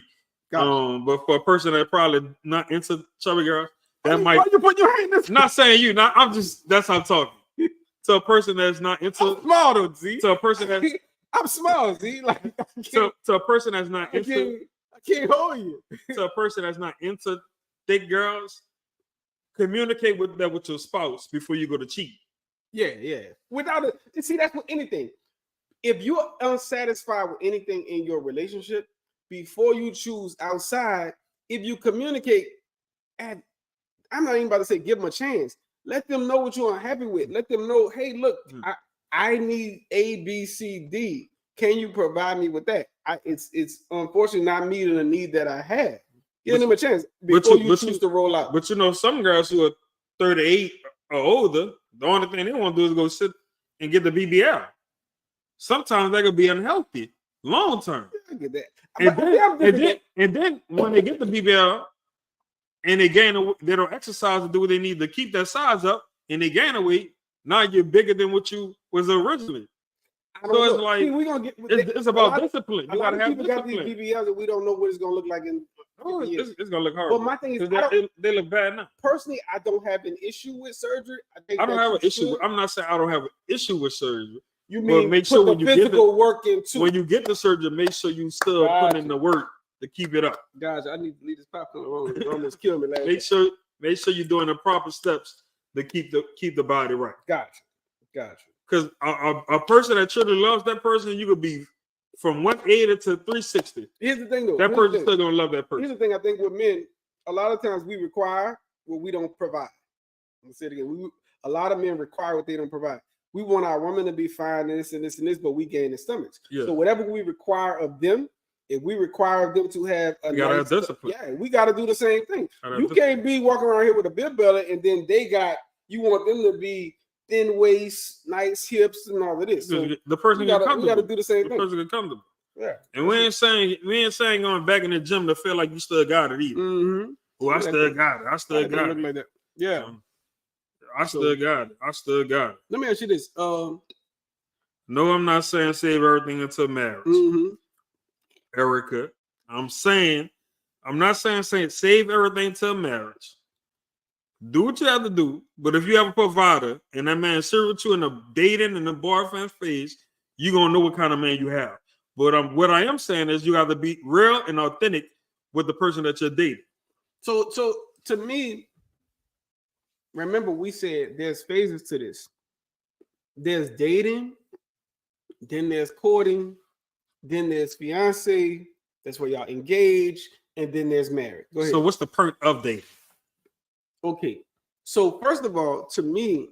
Gotcha. But for a person that probably not into chubby girls, that might. Why you put your hand in this? Not saying you. Not. I'm just. That's how I'm talking. To a person that's not into. I'm small though, Z. To a person that's. I'm small, Z. Like to a person that's not into. I can't hold you. To a person that's not into thick girls, communicate with that with your spouse before you go to cheat. Yeah. Without it, see, that's with anything. If you're unsatisfied with anything in your relationship, before you choose outside, if you communicate, I'm not even about to say give them a chance. Let them know what you're unhappy with. Let them know, hey, look, I need A, B, C, D. Can you provide me with that? It's unfortunately not meeting a need that I have. Give them a chance before you choose to roll out. But you know, some girls who are 38 or older, the only thing they want to do is go sit and get the BBL. Sometimes that could be unhealthy long term. I get that. And then when they get the BBL and they don't exercise and do what they need to keep that size up, and they gain a weight, now you're bigger than what you was originally. So it's like it's about discipline. You gotta have discipline. Got these BBLs and we don't know what it's gonna look like in. It's gonna look hard. But my thing is, they look bad now. Personally, I don't have an issue with surgery. I don't have an issue. I'm not saying I don't have an issue with surgery. You mean make sure when you get the work into when you get the surgery, make sure you still put in the work to keep it up. Guys, I need to leave this popcorn alone. It almost killed me last Make sure you're doing the proper steps to keep the body right. Gotcha. Because a person that truly loves that person, you could be from 180 to 360. Here's the thing, though. That person's still gonna love that person. Here's the thing. I think with men, a lot of times we require what we don't provide. I'm gonna say it again. A lot of men require what they don't provide. We want our women to be fine, and this and this and this, but we gain the stomachs. Yeah. So whatever we require of them, if we require them to have a have discipline. Yeah, we got to do the same thing. You can't be walking around here with a big belly, and then you want them to be thin waist, nice hips, and all of this. So the person we got to do the same thing. The person can comfortable. Yeah. And we ain't saying going back in the gym to feel like you still got it either. Mm-hmm. Oh, I still got it. I still got it. Like that. Yeah. I still got it. Let me ask you this. No, I'm not saying save everything until marriage. Mm-hmm. Erica, I'm not saying save everything until marriage. Do what you have to do, but if you have a provider and that man serve with you in the dating and the boyfriend phase, you're gonna know what kind of man you have. But what I am saying is you have to be real and authentic with the person that you're dating. So to me, remember we said there's phases to this. There's dating, then there's courting, then there's fiance. That's where y'all engage, and then there's marriage. Go ahead. So what's the perk of dating? Okay, so first of all, to me,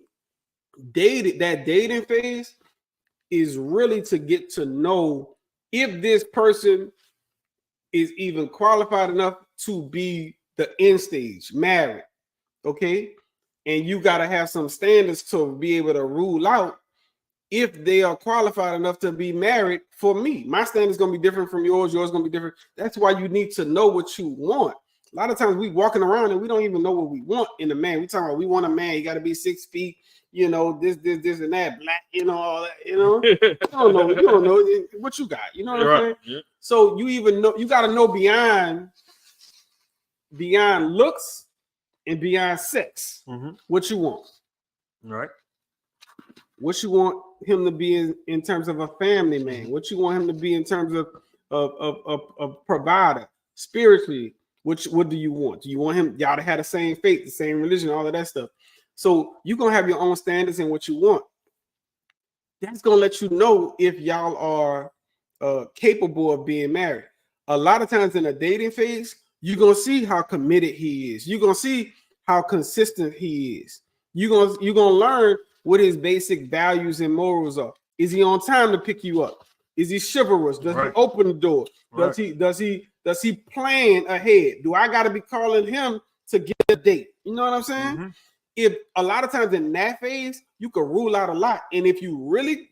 that dating phase is really to get to know if this person is even qualified enough to be the end stage, married. Okay, and you got to have some standards to be able to rule out if they are qualified enough to be married. For me, my standard is going to be different from yours. Yours is going to be different. That's why you need to know what you want. A lot of times we walking around and we don't even know what we want in a man. We talking about we want a man. You got to be 6 feet. You know, this and that, black. You know, all that. You know, you don't know what you got. You know what I'm saying? Yeah. So you got to know beyond looks and beyond sex, what you want? Right. What you want him to be in terms of a family man? What you want him to be in terms of provider spiritually? What do you want? Do you want him y'all to have the same faith, the same religion, all of that stuff? So you're gonna have your own standards and what you want. That's gonna let you know if y'all are capable of being married. A lot of times in a dating phase, you're gonna see how committed he is. You're gonna see how consistent he is. You're gonna learn what his basic values and morals are. Is he on time to pick you up? Is he chivalrous? Does he open the door? Does he plan ahead? Do I gotta be calling him to get a date? You know what I'm saying? If a lot of times in that phase, you could rule out a lot. And if you really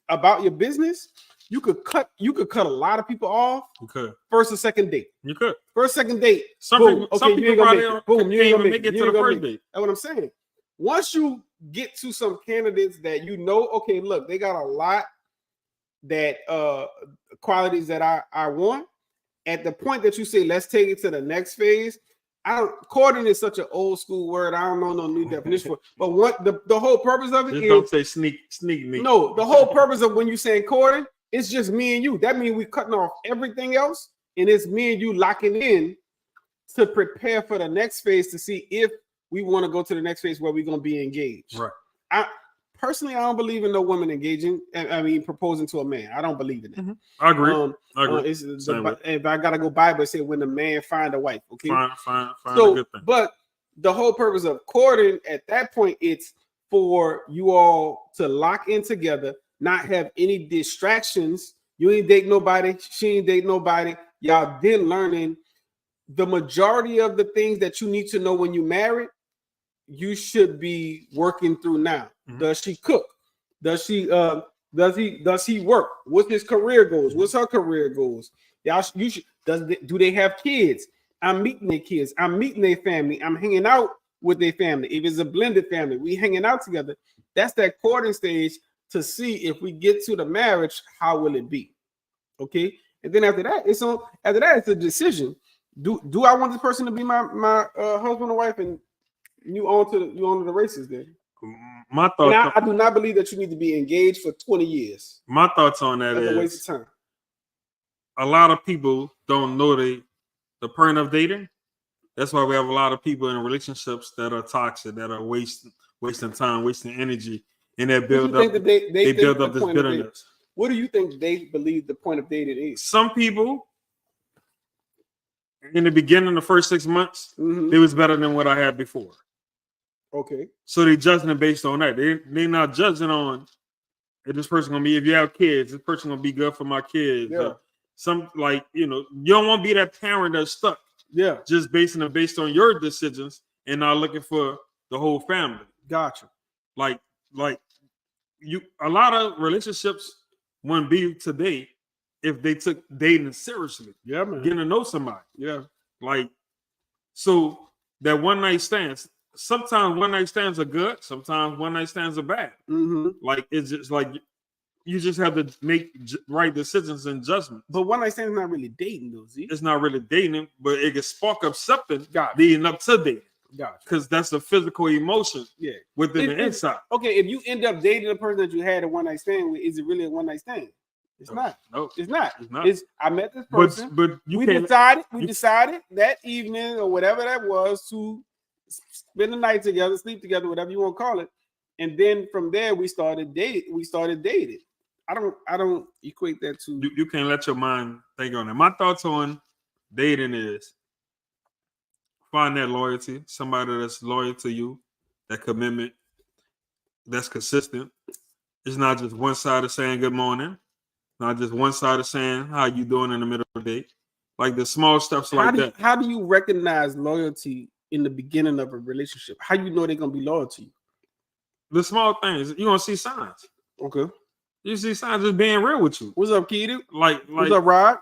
about your business, you could cut a lot of people off. You could first or second date. You could first, second date. Some boom. People, some people probably don't boom. You ain't gonna make it to the first date. That's what I'm saying. Once you get to some candidates that you know, okay, look, they got a lot that qualities that I want. At the point that you say, let's take it to the next phase. Courting is such an old school word. I don't know no new definition for it. But what the whole purpose of it is, don't say sneak me. No, the whole purpose of when you saying courting, it's just me and you. That means we cutting off everything else, and it's me and you locking in to prepare for the next phase to see if we want to go to the next phase where we're gonna be engaged. Right. Personally, I don't believe in no woman engaging. Proposing to a man. I don't believe in it. I agree. I agree. If I gotta go Bible, it say when the man find a wife. Okay. Find a good thing. But the whole purpose of courting at that point, it's for you all to lock in together, not have any distractions. You ain't date nobody. She ain't date nobody. Y'all then learning the majority of the things that you need to know when you married. You should be working through now. Does she cook? Does he work? What's his career goals? What's her career goals? You should. Do they have kids? I'm meeting their kids. I'm meeting their family. I'm hanging out with their family. If it's a blended family, we hanging out together. That's that courting stage to see if we get to the marriage, how will it be? Okay. And then after that, it's a decision. Do I want this person to be my husband or wife? And you on to the races then. My thoughts. I do not believe that you need to be engaged for 20 years. My thoughts on that That's a waste of time. A lot of people don't know the point of dating. That's why we have a lot of people in relationships that are toxic, that are wasting time, wasting energy, and they build up. They build up this bitterness. What do you think they believe the point of dating is? Some people, in the beginning, the first 6 months, it was better than what I had before. Okay. So they judging it based on that. They're not judging on if this person gonna be, if you have kids, this person gonna be good for my kids. Yeah. You don't want to be that parent that's stuck. Yeah. Just based on your decisions and not looking for the whole family. Gotcha. A lot of relationships wouldn't be today if they took dating seriously. Yeah, man. Getting to know somebody. Yeah. So that one night stands. Sometimes one night stands are good. Sometimes one night stands are bad. It's just like you just have to make right decisions and judgments. But one night stand is not really dating, though. See? It's not really dating, but it can spark up something leading up to dating. Gotcha. Because that's a physical emotion. Within the inside. Okay, if you end up dating a person that you had a one night stand with, is it really a one night stand? It's not. No, it's not. It's not. I met this person. But we decided that evening or whatever that was to spend the night together, sleep together, whatever you want to call it, and then from there we started dating. I don't equate that to. You can't let your mind think on that. My thoughts on dating is find that loyalty, somebody that's loyal to you, that commitment, that's consistent. It's not just one side of saying good morning, not just one side of saying how you doing in the middle of the day. Like the small stuff that. How do you recognize loyalty in the beginning of a relationship? How you know they're gonna be loyal to you? The small things, you're gonna see signs. Okay. You see signs just being real with you. What's up, Keita? What's up, Rod?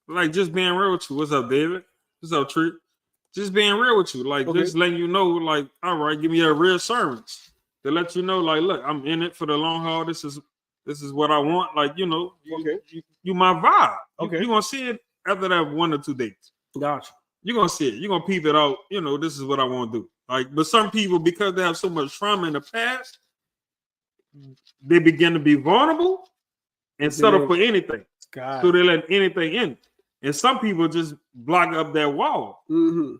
Like just being real with you. What's up, David? What's up, Treat? Just being real with you. Just letting you know, all right, give me a reassurance to let you know, look, I'm in it for the long haul. This is what I want. You my vibe. Okay. You're gonna see it after that 1 or 2 dates. Gotcha. you're gonna see it. You're gonna peep it out. You know, this is what I want to do. Like, but some people, because they have so much trauma in the past, they begin to be vulnerable and settle for anything. So they let anything in. And some people just block up that wall. Mm-hmm.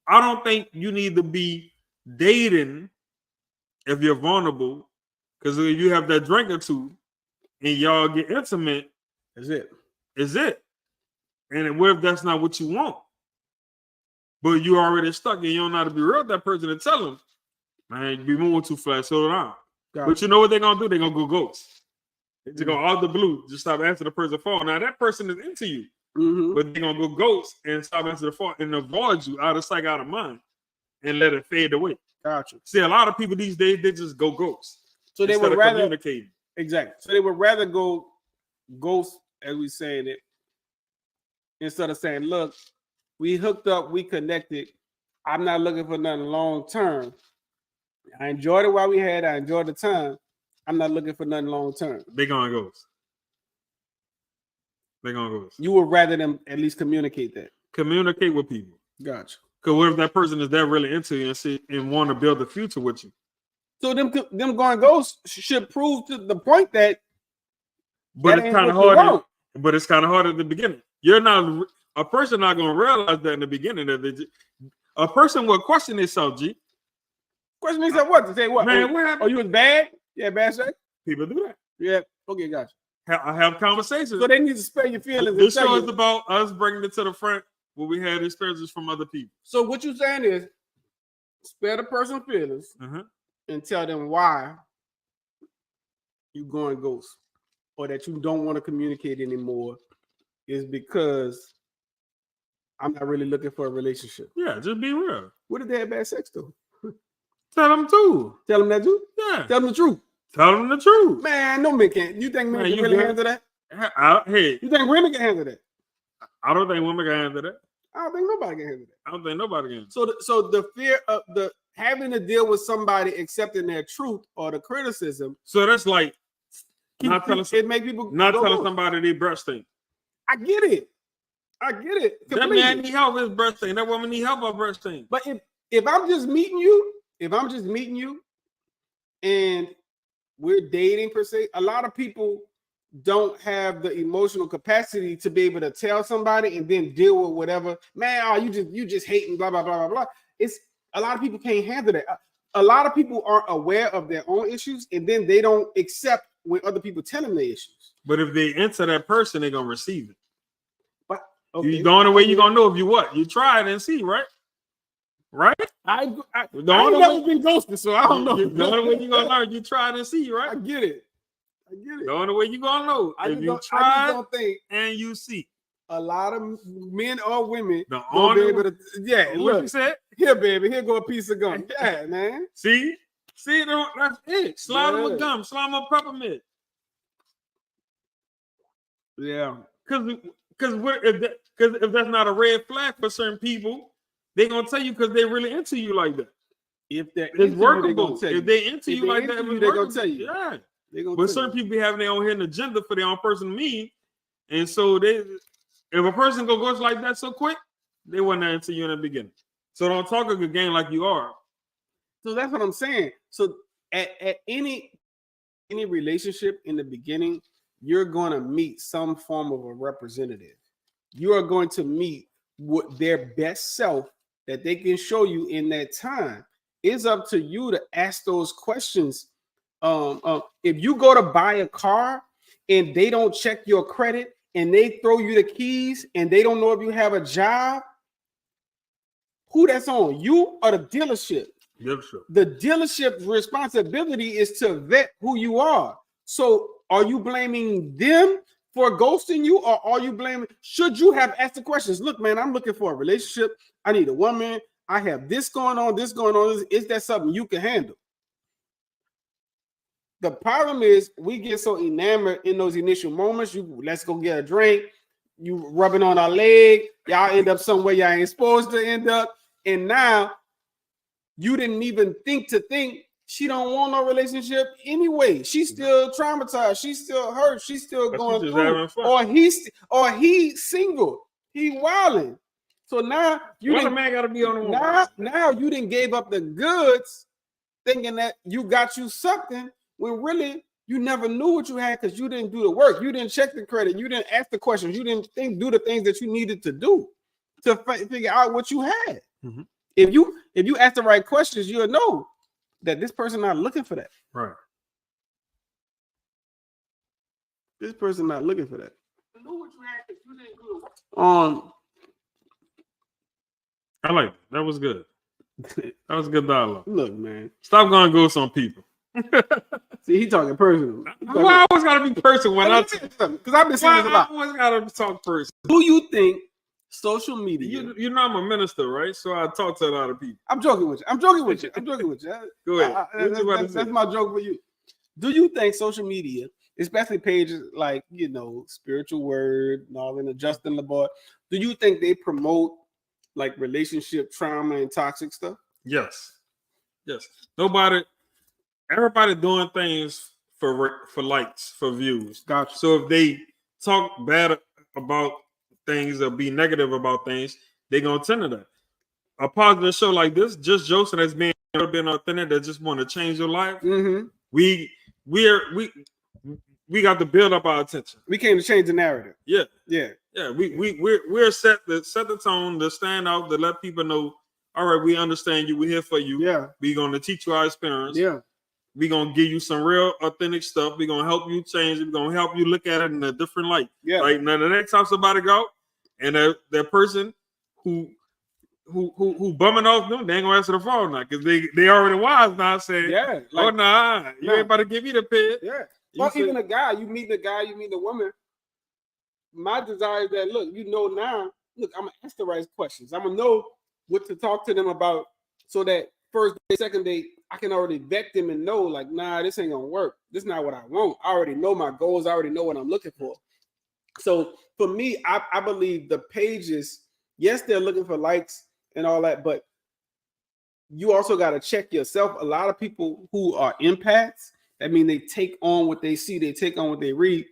I don't think you need to be dating if you're vulnerable, because if you have that drink or two and y'all get intimate, Is it? And what if that's not what you want? But you already stuck and you don't know how to be real with that person and tell them, man, you be moving too fast, slow down. But you know what they're gonna do? They're gonna go ghost. They're just gonna out the blue, just stop answering the person's phone. Now that person is into you, but they're gonna go ghost and stop answering the phone and avoid you out of sight, out of mind, and let it fade away. Gotcha. See, a lot of people these days, they just go ghost. So they would rather communicate. Exactly. So they would rather go ghost, as we saying it, instead of saying, look, we hooked up, we connected. I'm not looking for nothing long term. I enjoyed it while we had. I enjoyed the time. I'm not looking for nothing long term. They're gonna ghost. They're gonna ghost. You would rather them at least communicate that. Communicate with people. Gotcha. Because what if that person is that really into you and want to build a future with you? So them going ghost should prove to the point that. But it's kind of hard. But it's kind of hard at the beginning. You're not a person not gonna realize that in the beginning that a person will question themselves. G. Question themselves what to say what? Man, what happened? Oh, you was bad? Yeah, bad sex. People do that. Yeah. Okay, gotcha. I have conversations. So they need to spare your feelings. This show is about us bringing it to the front where we had experiences from other people. So what you're saying is spare the person's feelings and tell them why you going ghost or that you don't want to communicate anymore is because I'm not really looking for a relationship. Yeah, just be real. What if they had bad sex though? Tell them too. Tell them that too? Yeah. Tell them the truth. Tell them the truth. Man, no man can't. You think men can really handle that? Hey. You think women can handle that? I don't think women can handle that. I don't think nobody can handle that. I don't think nobody can. So the fear of the having to deal with somebody accepting their truth or the criticism. So that's like not telling somebody they breast thing. I get it. Completely. That man need help with his breast thing. That woman need help with her breast thing. But if I'm just meeting you, and we're dating per se, a lot of people don't have the emotional capacity to be able to tell somebody and then deal with whatever. Man, you just hating, blah, blah, blah, blah, blah. It's a lot of people can't handle that. A lot of people aren't aware of their own issues, and then they don't accept when other people tell them their issues. But if they enter that person, they're gonna receive it. But okay, the only way you're gonna know if you try it and see, right? Right? I've never been ghosted, so I don't know. The only way you're gonna learn, you try it and see, right? I get it. The only way you're gonna know if you try and you see. A lot of men or women the won't be able to. Yeah, what look, you said? Here, baby, here go a piece of gum. Yeah, man. See, that's it. Slide them with gum, slide them with peppermint. Yeah, because if that's not a red flag for certain people, they're gonna tell you because they're really into you like that. If it's workable, if they're into you like that, they're gonna tell you. Yeah, but certain people be having their own hidden agenda for their own person to me, and so if a person goes like that so quick, they weren't into you in the beginning. So don't talk a good game like you are. So that's what I'm saying. So at any relationship in the beginning, you're going to meet some form of a representative. You are going to meet what their best self that they can show you in that time. It's up to you to ask those questions. If you go to buy a car and they don't check your credit and they throw you the keys and they don't know if you have a job, who that's on? You or the dealership? The dealership's responsibility is to vet who you are. So are you blaming them for ghosting you, or are you blaming? Should you have asked the questions? Look, man, I'm looking for a relationship. I need a woman. I have this going on, this going on. Is that something you can handle? The problem is we get so enamored in those initial moments. Let's go get a drink. You rubbing on our leg. Y'all end up somewhere y'all ain't supposed to end up. And now you didn't even think she don't want no relationship anyway. She's still traumatized. She's still hurt. She's still going through. Or he's single. He wilding. So now you a man got to be on the woman. Now you didn't gave up the goods, thinking that you got you something when really you never knew what you had because you didn't do the work. You didn't check the credit. You didn't ask the questions. You didn't do the things that you needed to do to figure out what you had. Mm-hmm. If you ask the right questions, you'll know that this person not looking for that. Right. This person not looking for that. You know what you had because you didn't do the work. I like it. That was good. That was good dialogue. Look, man. Stop going ghost on people. See, he talking personal. Well, I always got to be personal when I talk. Because I've been saying this a lot. I always got to talk personal. Do you think social media? You know I'm a minister, right? So I talk to a lot of people. I'm joking with you. Go ahead. That's my joke for you. Do you think social media, especially pages like, Spiritual Word and all, and Justin LeBoy, do you think they promote like relationship trauma and toxic stuff? Yes. Everybody doing things for likes, for views. Gotcha. So if they talk bad about things or be negative about things, they're gonna tend to that. A positive show like this, just Jocin has been authentic, that just want to change your life. Mm-hmm. We got to build up our attention. We came to change the narrative. Yeah. We're set the tone, to stand out, to let people know, all right, we understand you, we're here for you. Yeah. We're gonna teach you our experience. Yeah. We're gonna give you some real authentic stuff. We're gonna help you change it. We're gonna help you look at it in a different light. Yeah. Like now the next time somebody go and that person who bumming off them, they ain't gonna answer the phone now because they already wise now saying, yeah, like, oh nah, you ain't about to give me the pit. Yeah. Or even a guy, you meet a woman. My desire is that now, I'm gonna ask the right questions. I'm gonna know what to talk to them about so that first day, second date, I can already vet them and know, like, nah, this ain't gonna work. This is not what I want. I already know my goals, I already know what I'm looking for. So for me, I believe the pages, yes, they're looking for likes and all that, but you also got to check yourself. A lot of people who are empaths, that mean they take on what they see, they take on what they read.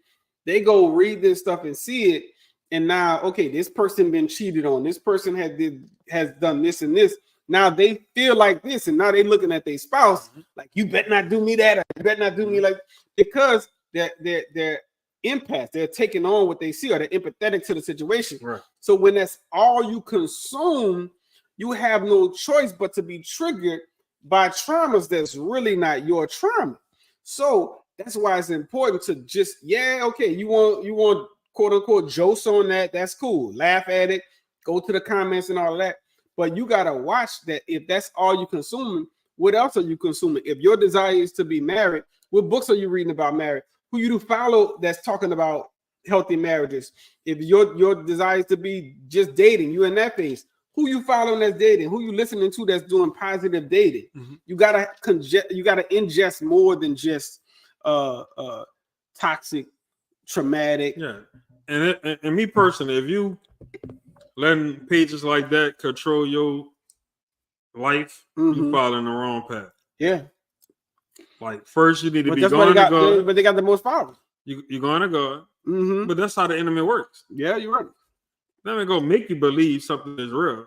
They go read this stuff and see it, and now, okay, this person been cheated on. This person has done this and this. Now they feel like this, and now they looking at their spouse like, you better not do me that, or you better not do me like, because they're empaths. They're taking on what they see, or they're empathetic to the situation. Right. So when that's all you consume, you have no choice but to be triggered by traumas that's really not your trauma. So that's why it's important to just, you want quote unquote jokes on that. That's cool. Laugh at it, go to the comments and all that. But you gotta watch that. If that's all you consuming, what else are you consuming? If your desire is to be married, what books are you reading about marriage? Who you do follow that's talking about healthy marriages? If your desire is to be just dating, you in that phase, who you following that's dating? Who you listening to that's doing positive dating? Mm-hmm. You gotta ingest more than just toxic, traumatic. Yeah, and me personally, if you letting pages like that control your life, you following the wrong path. Yeah. Like first you need to be going to God. But they got the most followers. You're going to God. Mm-hmm. But that's how the enemy works. Yeah, you're right. Let me go make you believe something is real.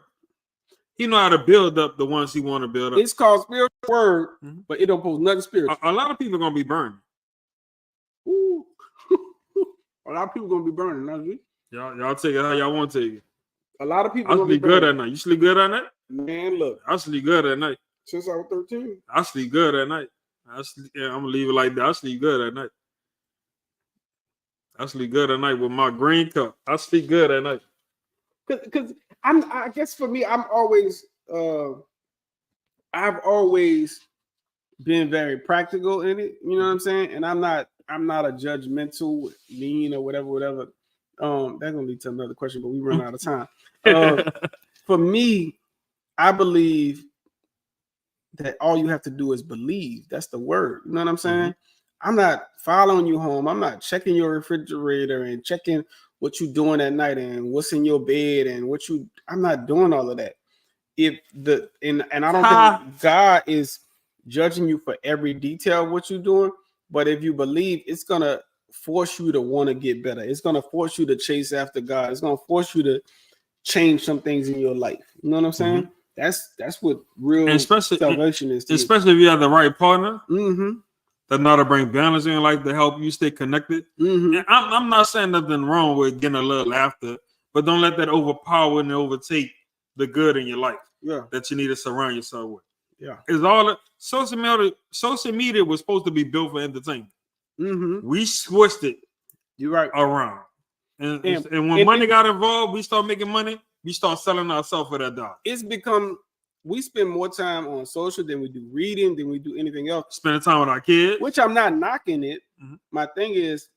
He know how to build up the ones he want to build up. It's called spiritual word, but it don't pose nothing spiritual. A lot of people are gonna be burning. Ooh. A lot of people gonna be burning. Y'all take it how y'all want to take it. A lot of people. I sleep good at night. You sleep good at night? Man, look. I sleep good at night. Since I was 13. I sleep good at night. I'm gonna leave it like that. I sleep good at night. I sleep good at night with my green cup. I sleep good at night. Because I guess for me, I've always been very practical in it. You know what I'm saying? And I'm not a judgmental, mean, or whatever. That's gonna lead to another question, but we run out of time. For me, I believe that all you have to do is believe. That's the word. You know what I'm saying? Mm-hmm. I'm not following you home. I'm not checking your refrigerator and checking what you're doing at night and what's in your bed and I'm not doing all of that. And I don't think God is judging you for every detail of what you're doing, but if you believe, it's gonna force you to want to get better. It's gonna force you to chase after God. It's gonna force you to change some things in your life. You know what I'm saying? That's what real And especially salvation is. Especially if you have the right partner Mm-hmm. that know how to bring balance in your life to help you stay connected. Mm-hmm. And I'm not saying nothing wrong with getting a little laughter, but don't let that overpower and overtake the good in your life. Yeah. That you need to surround yourself with. Yeah. It's all social media. Social media was supposed to be built for entertainment. Mm-hmm. We switched it You're right. around, and when money got involved, we start making money. We start selling ourselves for that dollar. It's become we spend more time on social than we do reading, than we do anything else. Spending time with our kids, which I'm not knocking it. Mhm. My thing is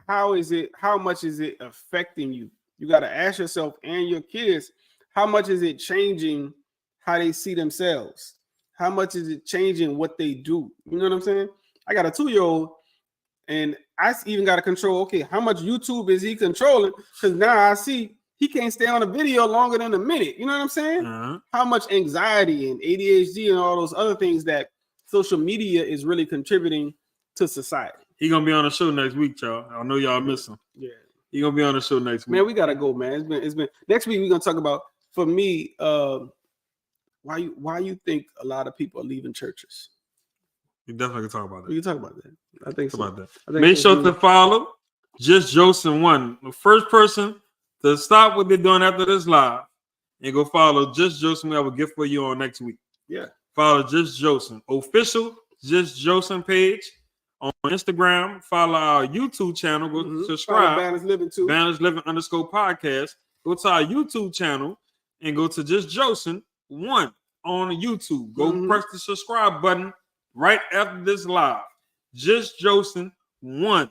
how much is it affecting you? You got to ask yourself and your kids, how much is it changing how they see themselves? How much is it changing what they do? You know what I'm saying? I got a 2-year-old, and I even got to control, okay, how much YouTube is he controlling? Because now I see he can't stay on a video longer than a minute. You know what I'm saying? How much anxiety and ADHD and all those other things that social media is really contributing to society. He gonna be on the show next week, y'all. I know y'all miss him. Yeah, he gonna be on the show next week. Man, we gotta go, man. It's been next week. We're gonna talk about, for me, why you think a lot of people are leaving churches. We definitely can talk about that. We can talk about that. I think so. About that. Make sure to follow Just Jocin 1. The first person to stop what they're doing after this live and go follow Just Jocin. We have a gift for you on next week. Yeah. Follow Just Jocin. Official Just Jocin page on Instagram. Follow our YouTube channel. Go subscribe. Balance Living too. Balance Living _podcast. Go to our YouTube channel and go to Just Jocin 1 on YouTube. Go press the subscribe button right after this live. Just Jocin 1.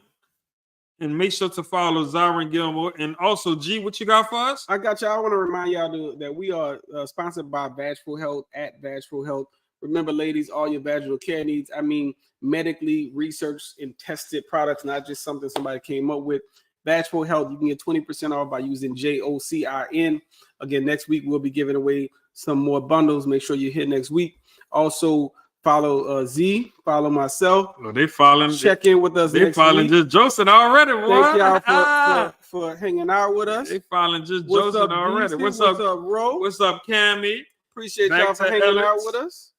And make sure to follow Zyron Gilmore. And also, G, what you got for us? I got y'all. I want to remind y'all that we are sponsored by Vaginal Health at Vaginal Health. Remember, ladies, all your vaginal care needs, I mean, medically researched and tested products, not just something somebody came up with. Vaginal Health, you can get 20% off by using JOCIN. Again, next week, we'll be giving away some more bundles. Make sure you're here next week. Also, follow Z, follow myself. Oh, they following. Check in with us. They following Just Jocin already, boy. Thank y'all for hanging out with us. They following Just Jocin already. What's up, Ro? What's up, Cammy? Appreciate y'all for hanging out with us.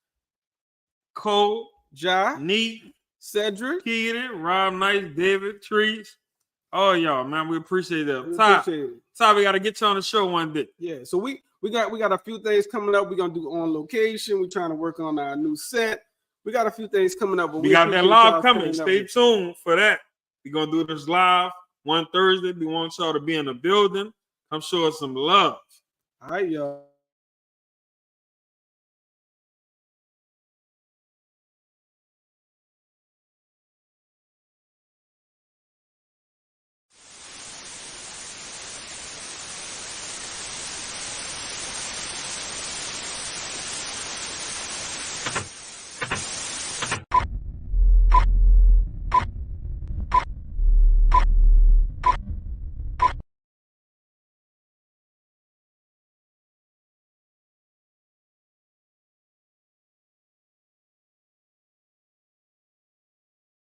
Cole, Ja, Neat, Cedric, Keaton, Rob Nice, David, Trees. Oh, y'all, man, we appreciate that. Ty, we got to get you on the show one day. Yeah, so we got a few things coming up. We're gonna do on location. We're trying to work on our new set. We got a few things coming up. But we got that live coming. Stay tuned for that. We're gonna do this live one Thursday. We want y'all to be in the building. Come show us some love. All right, y'all.